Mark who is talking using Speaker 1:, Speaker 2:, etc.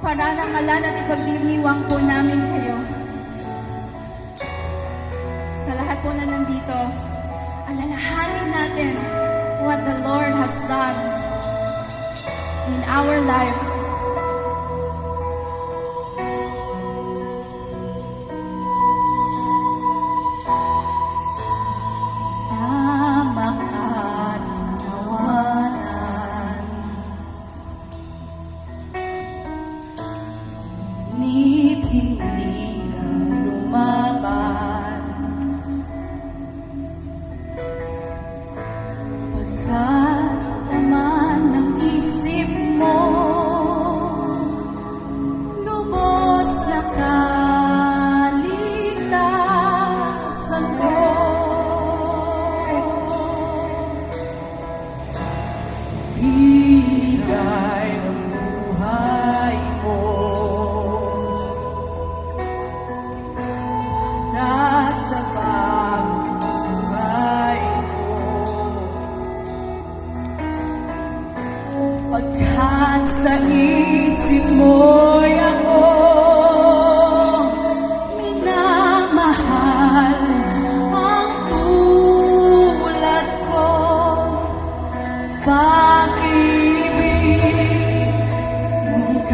Speaker 1: Pararangalan at ipagdiriwang po namin kayo. Sa lahat po na nandito, alalahanin natin what the Lord has done in our life.
Speaker 2: Ngunit hindi ka lumaban, pagkat naman ng isip mo lubos na kaligtasan ko. Binigay ang buhay mo sa pagbuhay ko, pagkat sa isip mo'y ako minamahal ang tulad ko. Pag-ibig mong